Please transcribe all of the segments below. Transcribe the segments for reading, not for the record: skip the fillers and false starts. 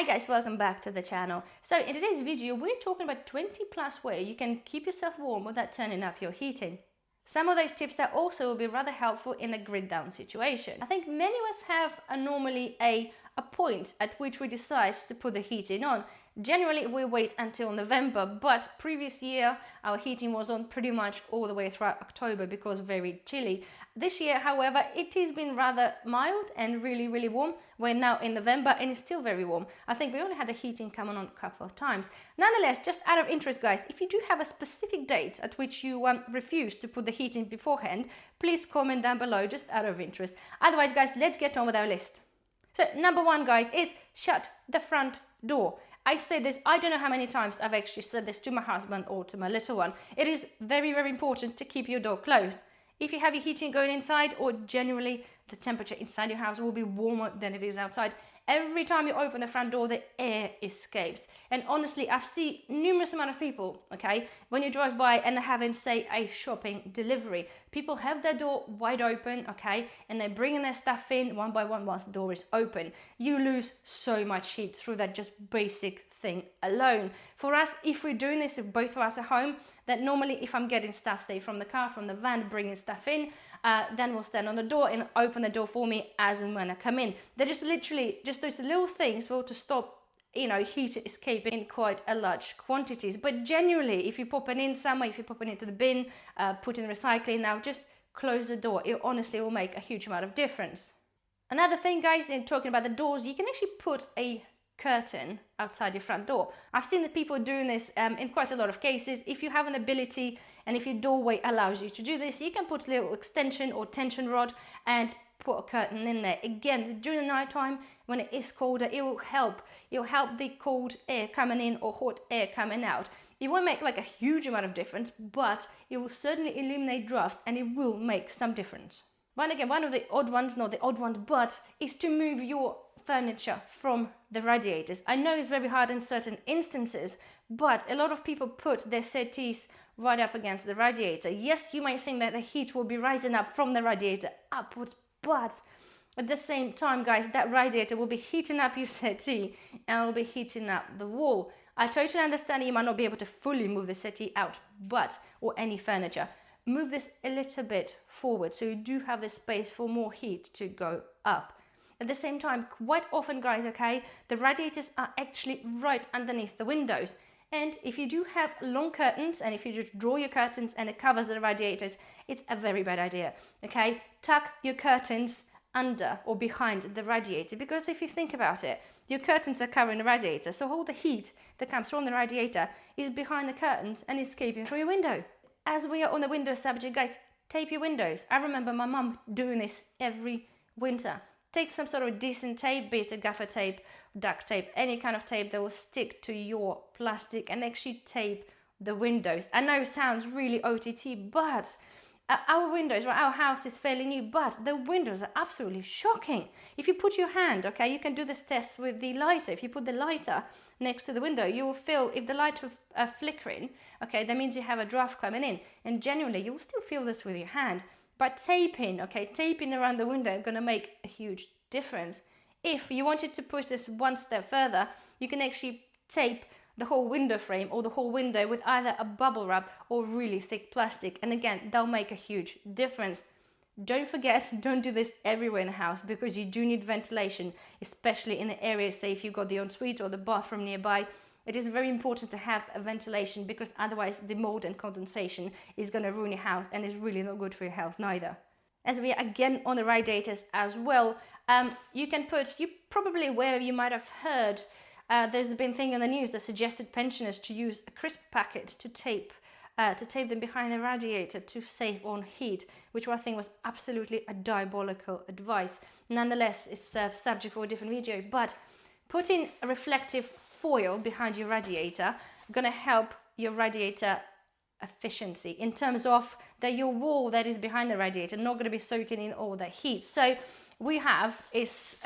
Hi guys, welcome back to the channel. So in today's video, we're talking about 20 plus ways you can keep yourself warm without turning up your heating. Some of those tips that also will be rather helpful in a grid down situation. I think many of us have normally a point at which we decide to put the heating on. Generally, we wait until November, but previous year our heating was on pretty much all the way throughout October because very chilly. This year, however, it has been rather mild and really warm. We're now in November and it's still very warm. I think we only had the heating coming on a couple of times. Nonetheless, just out of interest, guys, if you do have a specific date at which you refuse to put the heating beforehand, please comment down below, just out of interest. Otherwise, guys, let's get on with our list. So number one, guys, is shut the front door. I say this, I don't know how many times I've actually said this to my husband or to my little one. It is very important to keep your door closed. If you have your heating going inside, or generally the temperature inside your house will be warmer than it is outside, every time you open the front door, the air escapes. And honestly, I've seen numerous amount of people, okay, when you drive by and they're having, say, a shopping delivery, people have their door wide open, okay, and they're bringing their stuff in one by one once the door is open. You lose so much heat through that just basic thing alone. For us, if we're doing this, if both of us are home, that normally if I'm getting stuff, say from the car, from the van, bringing stuff in, then we'll stand on the door and open the door for me as and when I come in. They're just literally just those little things will to stop, you know, heat escaping in quite a large quantities. But generally, if you pop it in somewhere, if you pop it into the bin, put in recycling, now just close the door. It honestly will make a huge amount of difference. Another thing, guys, in talking about the doors, you can actually put a curtain outside your front door. I've seen that people doing this in quite a lot of cases. If you have an ability and if your doorway allows you to do this, you can put a little extension or tension rod and put a curtain in there. Again, during the night time when it is colder, it will help the cold air coming in or hot air coming out. It won't make like a huge amount of difference, but it will certainly eliminate drafts and it will make some difference. But again, one of the odd ones, not the odd ones, but is to move your furniture from the radiators. I know it's very hard in certain instances, but a lot of people put their settees right up against the radiator. Yes, you might think that the heat will be rising up from the radiator upwards, but at the same time, guys, that radiator will be heating up your settee and will be heating up the wall. I totally understand you might not be able to fully move the settee out, or any furniture. Move this a little bit forward so you do have the space for more heat to go up. At the same time, quite often, guys, okay, the radiators are actually right underneath the windows. And if you do have long curtains, and if you just draw your curtains and it covers the radiators, it's a very bad idea, okay? Tuck your curtains under or behind the radiator, because if you think about it, your curtains are covering the radiator, so all the heat that comes from the radiator is behind the curtains and escaping through your window. As we are on the window subject, guys, tape your windows. I remember my mum doing this every winter. Take some sort of decent tape, be it a gaffer tape, duct tape, any kind of tape that will stick to your plastic and actually tape the windows. I know it sounds really OTT, but our windows, right, our house is fairly new, but the windows are absolutely shocking. If you put your hand, okay, you can do this test with the lighter. If you put the lighter next to the window, you will feel, if the light are flickering, okay, that means you have a draft coming in. And genuinely, you will still feel this with your hand. But taping around the window is going to make a huge difference. If you wanted to push this one step further, you can actually tape the whole window frame or the whole window with either a bubble wrap or really thick plastic. And again, they'll make a huge difference. Don't forget, don't do this everywhere in the house because you do need ventilation, especially in the areas, say if you've got the ensuite or the bathroom nearby. It is very important to have a ventilation because otherwise the mold and condensation is going to ruin your house and is really not good for your health neither. As we are again on the radiators as well, you probably aware, you might have heard, there's been a thing in the news that suggested pensioners to use a crisp packet to tape them behind the radiator to save on heat, which I think was absolutely a diabolical advice. Nonetheless, it's a subject for a different video, but putting a reflective foil behind your radiator going to help your radiator efficiency in terms of that your wall that is behind the radiator not going to be soaking in all that heat. So we have is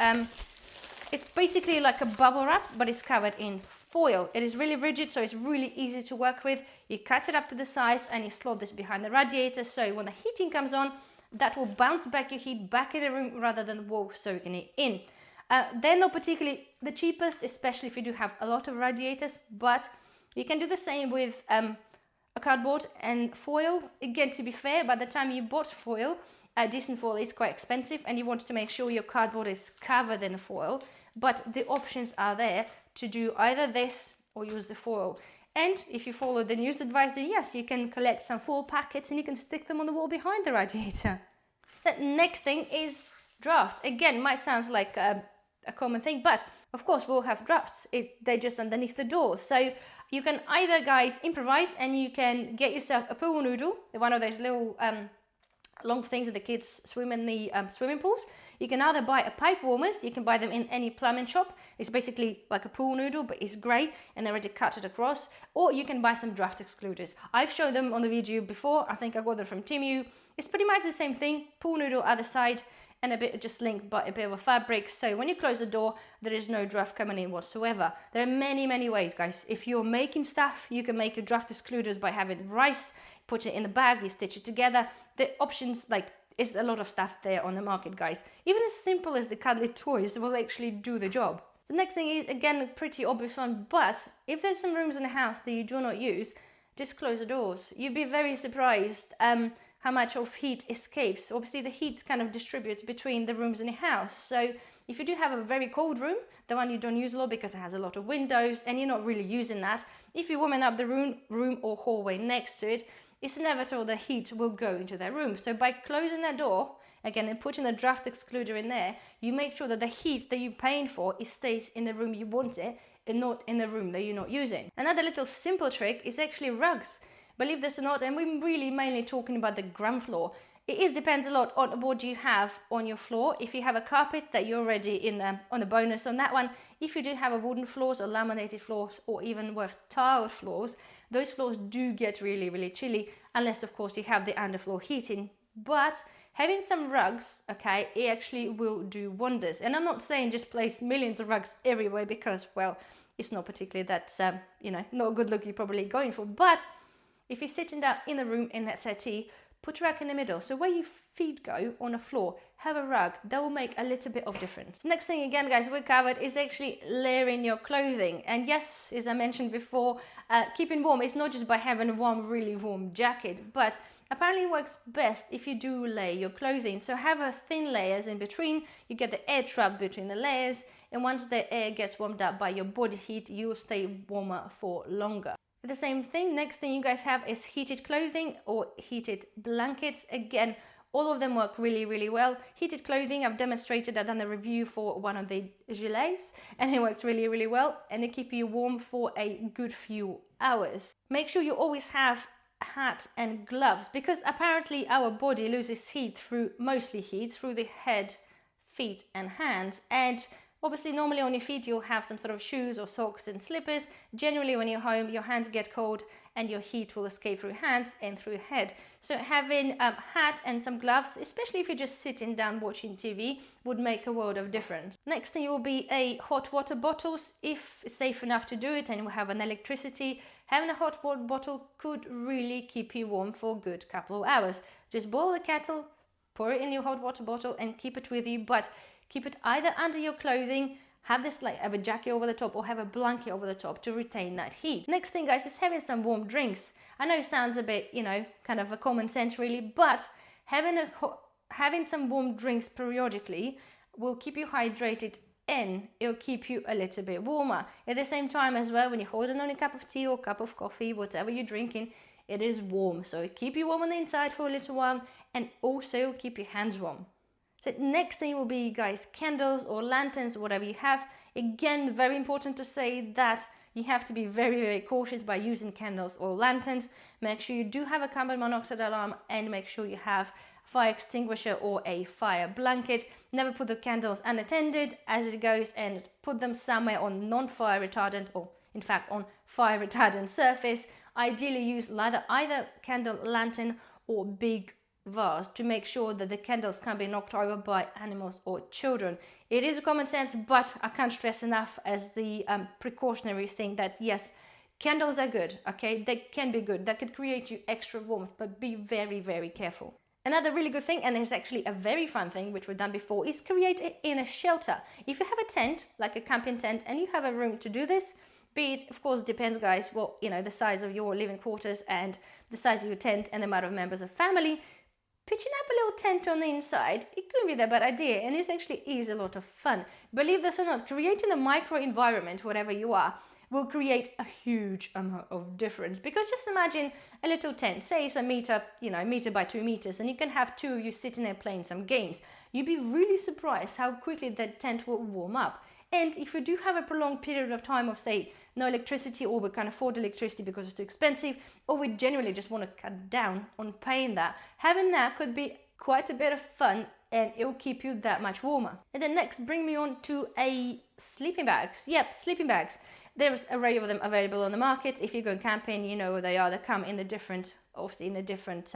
it's basically like a bubble wrap, but it's covered in foil. It is really rigid, so it's really easy to work with. You cut it up to the size and you slot this behind the radiator, so when the heating comes on, that will bounce back your heat back in the room rather than the wall soaking it in. They're not particularly the cheapest, especially if you do have a lot of radiators, but you can do the same with a cardboard and foil. Again, to be fair, by the time you bought foil, decent foil is quite expensive, and you want to make sure your cardboard is covered in the foil, but the options are there to do either this or use the foil. And if you follow the news advice, then yes, you can collect some foil packets and you can stick them on the wall behind the radiator. The next thing is draft. Again, might sound like a common thing, but of course we'll have drafts. They're just underneath the doors. So you can either, guys, improvise and you can get yourself a pool noodle, one of those little long things that the kids swim in the swimming pools. You can either buy a pipe warmers. You can buy them in any plumbing shop. It's basically like a pool noodle, but it's grey and they already cut it across. Or you can buy some draft excluders. I've shown them on the video before. I think I got them from Temu. It's pretty much the same thing. Pool noodle other side and a bit just linked by a bit of a fabric. So when you close the door, there is no draft coming in whatsoever. There are many, many ways, guys. If you're making stuff, you can make your draft excluders by having rice, put it in the bag, you stitch it together. The options, like, is a lot of stuff there on the market, guys. Even as simple as the cuddly toys will actually do the job. The next thing is, again, a pretty obvious one, but if there's some rooms in the house that you do not use, just close the doors. You'd be very surprised how much of heat escapes. Obviously, the heat kind of distributes between the rooms in the house. So if you do have a very cold room, the one you don't use a lot because it has a lot of windows and you're not really using that, if you warming up the room or hallway next to it, it's inevitable the heat will go into that room. So by closing that door, again, and putting a draft excluder in there, you make sure that the heat that you're paying for stays in the room you want it and not in the room that you're not using. Another little simple trick is actually rugs. Believe this or not, and we're really mainly talking about the ground floor. It depends a lot on what you have on your floor. If you have a carpet, that you're already on a bonus on that one. If you do have a wooden floors or laminated floors or even with tiled floors, those floors do get really, really chilly, unless of course you have the underfloor heating. But having some rugs, okay, it actually will do wonders. And I'm not saying just place millions of rugs everywhere because, well, it's not particularly that, not a good look you're probably going for. But if you're sitting down in the room in that settee, put a rug in the middle. So where your feet go on the floor, have a rug. That will make a little bit of difference. Next thing, again, guys, we covered is actually layering your clothing. And yes, as I mentioned before, keeping warm is not just by having one really warm jacket, but apparently it works best if you do layer your clothing. So have a thin layers in between. You get the air trap between the layers. And once the air gets warmed up by your body heat, you'll stay warmer for longer. The same thing, next thing you guys have is heated clothing or heated blankets. Again, all of them work really, really well. Heated clothing, I've demonstrated, I've done a review for one of the gilets and it works really, really well and it keeps you warm for a good few hours. Make sure you always have a hat and gloves because apparently our body loses heat mostly through the head, feet and hands. And obviously, normally on your feet, you'll have some sort of shoes or socks and slippers. Generally, when you're home, your hands get cold and your heat will escape through hands and through head. So having a hat and some gloves, especially if you're just sitting down watching TV, would make a world of difference. Next thing will be a hot water bottles. If it's safe enough to do it and you have an electricity, having a hot water bottle could really keep you warm for a good couple of hours. Just boil the kettle, pour it in your hot water bottle and keep it with you, but keep it either under your clothing, have a jacket over the top or have a blanket over the top to retain that heat. Next thing, guys, is having some warm drinks. I know it sounds a bit, kind of a common sense really, but having some warm drinks periodically will keep you hydrated and it'll keep you a little bit warmer. At the same time as well, when you're holding on a cup of tea or cup of coffee, whatever you're drinking, it is warm. So it keep you warm on the inside for a little while and also keep your hands warm. So next thing will be, guys, candles or lanterns, whatever you have. Again, very important to say that you have to be very, very cautious by using candles or lanterns. Make sure you do have a carbon monoxide alarm and make sure you have a fire extinguisher or a fire blanket. Never put the candles unattended as it goes and put them somewhere on non-fire retardant or in fact on fire retardant surface. Ideally use either candle, lantern or big vase to make sure that the candles can't be knocked over by animals or children. It is a common sense, but I can't stress enough as the precautionary thing that yes, candles are good, okay? They can be good. That could create you extra warmth, but be very, very careful. Another really good thing, and it's actually a very fun thing, which we've done before, is create an inner shelter. If you have a tent, like a camping tent, and you have a room to do this, be it, of course, depends, guys, what, the size of your living quarters and the size of your tent and the amount of members of family, pitching up a little tent on the inside, it could be the bad idea, and it actually is a lot of fun. Believe this or not, creating a micro environment, whatever you are, will create a huge amount of difference. Because just imagine a little tent, say it's a meter, meter by 2 meters, and you can have two of you sitting there playing some games. You'd be really surprised how quickly that tent will warm up. And if you do have a prolonged period of time of, say, no electricity, or we can't afford electricity because it's too expensive, or we generally just want to cut down on paying that, having that could be quite a bit of fun, and it will keep you that much warmer. And then next, bring me on to sleeping bags. Yep, sleeping bags. There's an array of them available on the market. If you're going camping, you know where they are. They come in the different, obviously in the different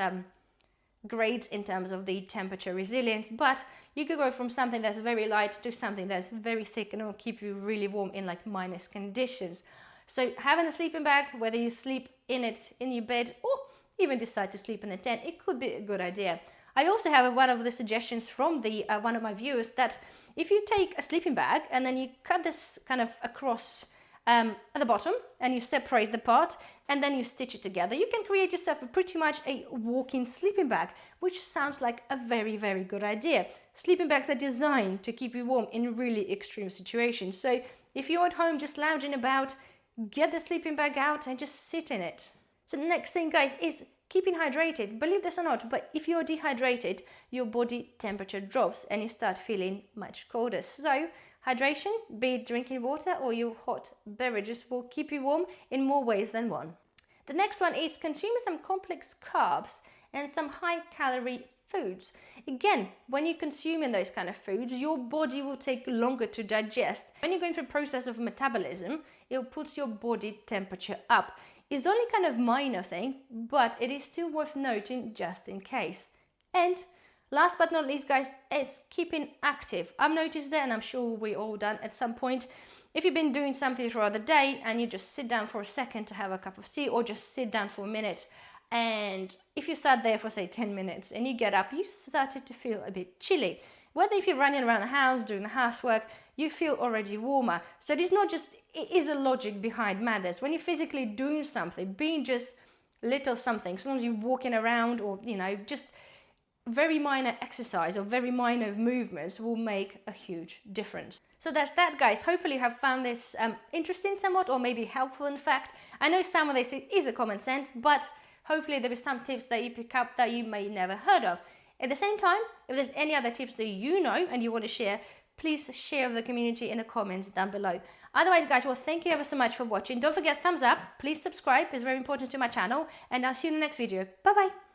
grades in terms of the temperature resilience, but you could go from something that's very light to something that's very thick, and it will keep you really warm in like minus conditions. So having a sleeping bag, whether you sleep in it in your bed or even decide to sleep in a tent, it could be a good idea. I also have one of the suggestions from the one of my viewers, that if you take a sleeping bag and then you cut this kind of across at the bottom, and you separate the part, and then you stitch it together, you can create yourself pretty much a walk-in sleeping bag, which sounds like a very, very good idea. Sleeping bags are designed to keep you warm in really extreme situations. So if you're at home just lounging about, get the sleeping bag out and just sit in it. So the next thing, guys, is keeping hydrated. Believe this or not, but if you're dehydrated, your body temperature drops and you start feeling much colder. So hydration, be it drinking water or your hot beverages, will keep you warm in more ways than one. The next one is consuming some complex carbs and some high-calorie foods. Again, when you're consuming those kind of foods, your body will take longer to digest. When you're going through a process of metabolism, it'll put your body temperature up. It's only kind of minor thing, but it is still worth noting just in case. And last but not least, guys, is keeping active. I've noticed that, and I'm sure we all done at some point. If you've been doing something throughout the day and you just sit down for a second to have a cup of tea, or just sit down for a minute, and if you sat there for say 10 minutes and you get up, you started to feel a bit chilly. Whether if you're running around the house, doing the housework, you feel already warmer. So it is not just, it is a logic behind madness. When you're physically doing something, being just little something, as long as you're walking around, or just very minor exercise or very minor movements will make a huge difference. So that's that, guys. Hopefully you have found this interesting somewhat, or maybe helpful in fact. I know some of this is a common sense, but hopefully there is some tips that you pick up that you may never heard of. At the same time, if there's any other tips that you know and you want to share, please share with the community in the comments down below. Otherwise, guys, well, thank you ever so much for watching. Don't forget thumbs up. Please subscribe. It's very important to my channel. And I'll see you in the next video. Bye-bye.